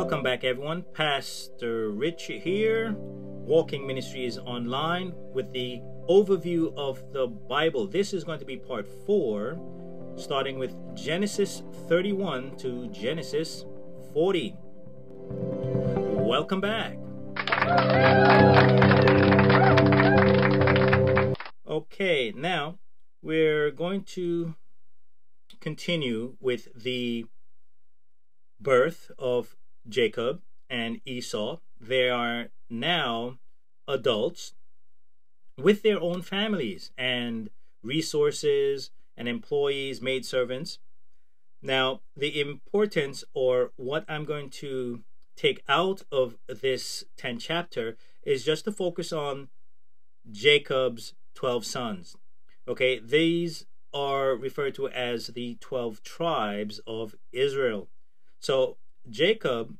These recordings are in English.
Welcome back, everyone. Pastor Rich here, Walking Ministries Online, with the overview of the Bible. This is going to be part 4, starting with Genesis 31 to Genesis 40. Welcome back. Okay, now we're going to continue with the birth of Jacob and Esau. They are now adults with their own families and resources and employees, maidservants. Now, the importance, or what I'm going to take out of this 10th chapter, is just to focus on Jacob's 12 sons. Okay, these are referred to as the 12 tribes of Israel. So Jacob,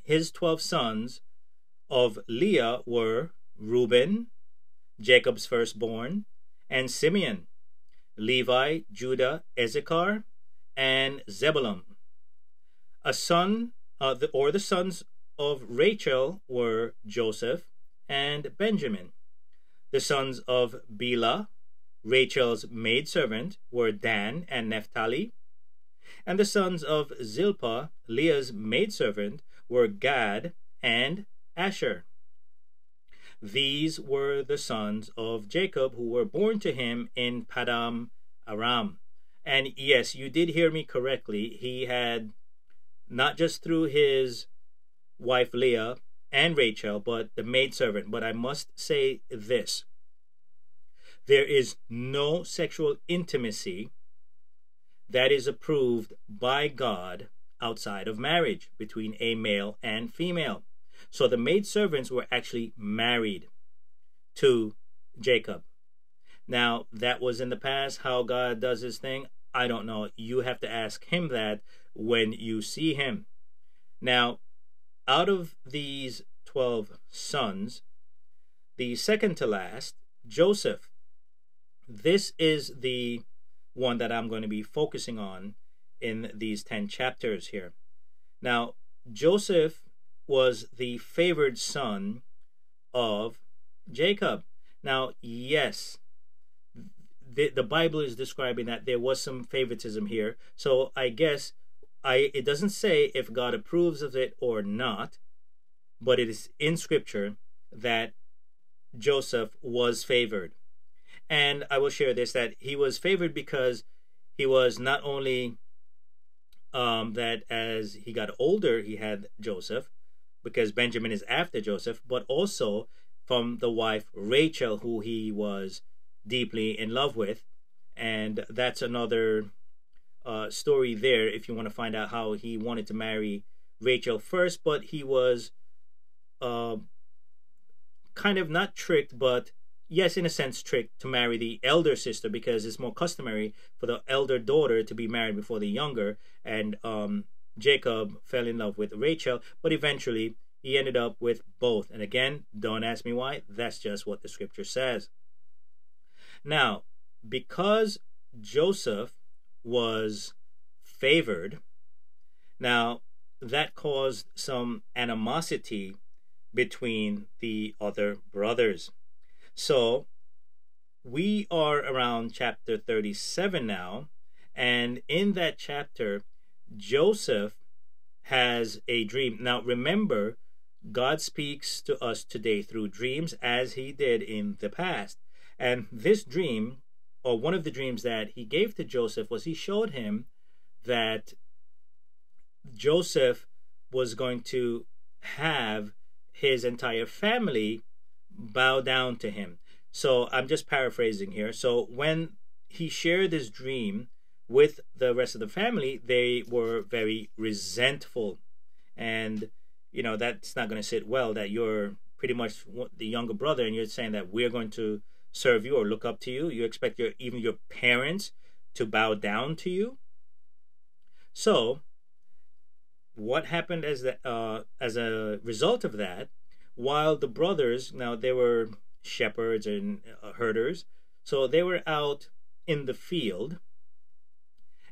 his 12 sons of Leah were Reuben, Jacob's firstborn, and Simeon, Levi, Judah, Issachar, and Zebulun. The sons of Rachel were Joseph and Benjamin. The sons of Bilhah, Rachel's maidservant, were Dan and Naphtali. And the sons of Zilpah, Leah's maidservant, were Gad and Asher. These were the sons of Jacob who were born to him in Paddan Aram. And yes, you did hear me correctly. He had, not just through his wife Leah and Rachel, but the maidservant. But I must say this: there is no sexual intimacy that is approved by God outside of marriage between a male and female. So the maidservants were actually married to Jacob. Now, that was in the past. How God does his thing, I don't know. You have to ask him that when you see him. Now, out of these 12 sons, the second to last, Joseph. This is the one that I'm going to be focusing on in these 10 chapters here. Now, Joseph was the favored son of Jacob. Now, yes, the Bible is describing that there was some favoritism here. So I guess it doesn't say if God approves of it or not, but it is in Scripture that Joseph was favored. And I will share this, that he was favored because he was not only that as he got older, he had Joseph, because Benjamin is after Joseph, but also from the wife Rachel, who he was deeply in love with. And that's another story there if you want to find out how he wanted to marry Rachel first, but he was kind of not tricked, but yes, in a sense, tricked to marry the elder sister, because it's more customary for the elder daughter to be married before the younger. And Jacob fell in love with Rachel, but eventually he ended up with both. And again, don't ask me why. That's just what the Scripture says. Now, because Joseph was favored, now that caused some animosity between the other brothers. So we are around chapter 37 now, and in that chapter, Joseph has a dream. Now remember, God speaks to us today through dreams, as he did in the past. And this dream, or one of the dreams that he gave to Joseph, was he showed him that Joseph was going to have his entire family bow down to him. So I'm just paraphrasing here. So when he shared this dream with the rest of the family, they were very resentful. And, you know, that's not going to sit well, that you're pretty much the younger brother and you're saying that we're going to serve you or look up to you. You expect even your parents to bow down to you. So what happened as a result of that, while the brothers, now they were shepherds and herders, so they were out in the field,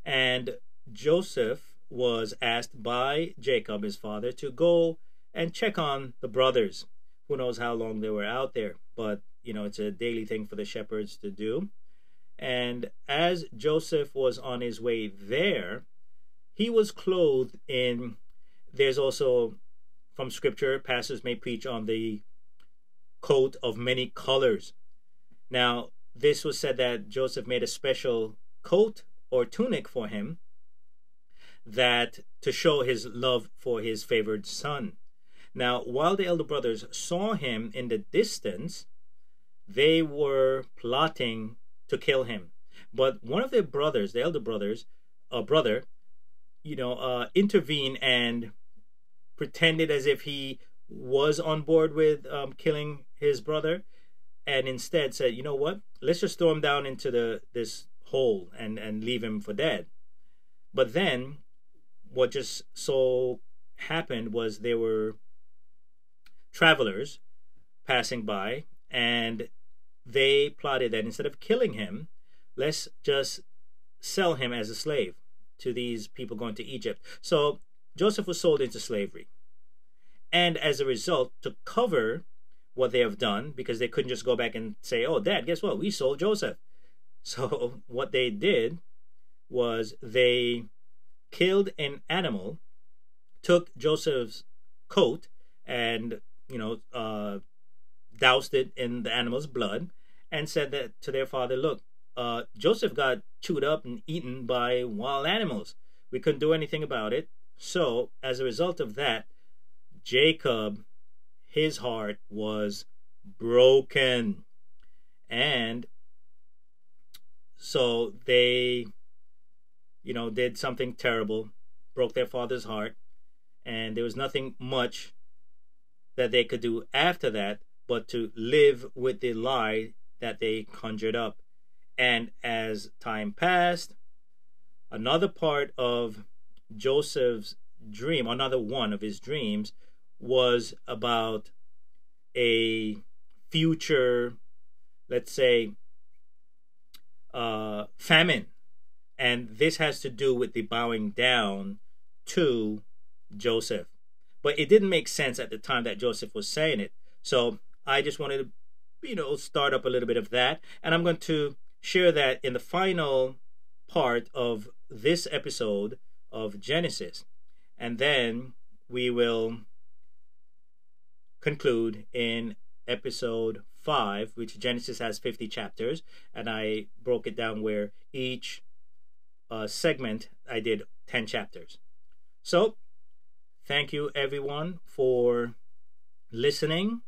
and Joseph was asked by Jacob, his father, to go and check on the brothers. Who knows how long they were out there, but it's a daily thing for the shepherds to do. And as Joseph was on his way there, he was clothed in, there's also from scripture, pastors may preach on the coat of many colors. Now, this was said that Joseph made a special coat or tunic for him, that to show his love for his favored son. Now, while the elder brothers saw him in the distance, they were plotting to kill him. But one of their brothers, the elder brother, intervened and pretended as if he was on board with killing his brother, and instead said, you know what, let's just throw him down into this hole and leave him for dead. But then what just so happened was there were travelers passing by, and they plotted that instead of killing him, let's just sell him as a slave to these people going to Egypt. So Joseph was sold into slavery. And as a result, to cover what they have done, because they couldn't just go back and say, oh, Dad, guess what? We sold Joseph. So what they did was they killed an animal, took Joseph's coat and, doused it in the animal's blood, and said that to their father, look, Joseph got chewed up and eaten by wild animals. We couldn't do anything about it. So as a result of that, Jacob, his heart was broken. And so they, did something terrible, broke their father's heart, and there was nothing much that they could do after that but to live with the lie that they conjured up. And as time passed, another part of Joseph's dream, another one of his dreams, was about a future, let's say, famine. And this has to do with the bowing down to Joseph. But it didn't make sense at the time that Joseph was saying it. So I just wanted to, start up a little bit of that. And I'm going to share that in the final part of this episode of Genesis. And then we will conclude in episode 5, which Genesis has 50 chapters. And I broke it down where each segment I did 10 chapters. So thank you everyone for listening,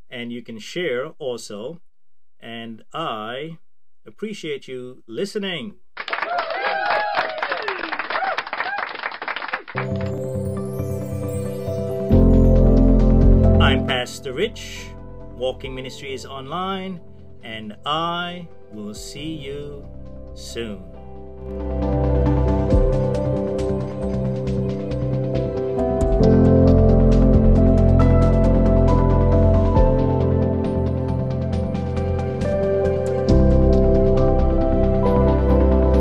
and you can share also, and I appreciate you listening. I'm Pastor Rich, Walking Ministry is online, and I will see you soon.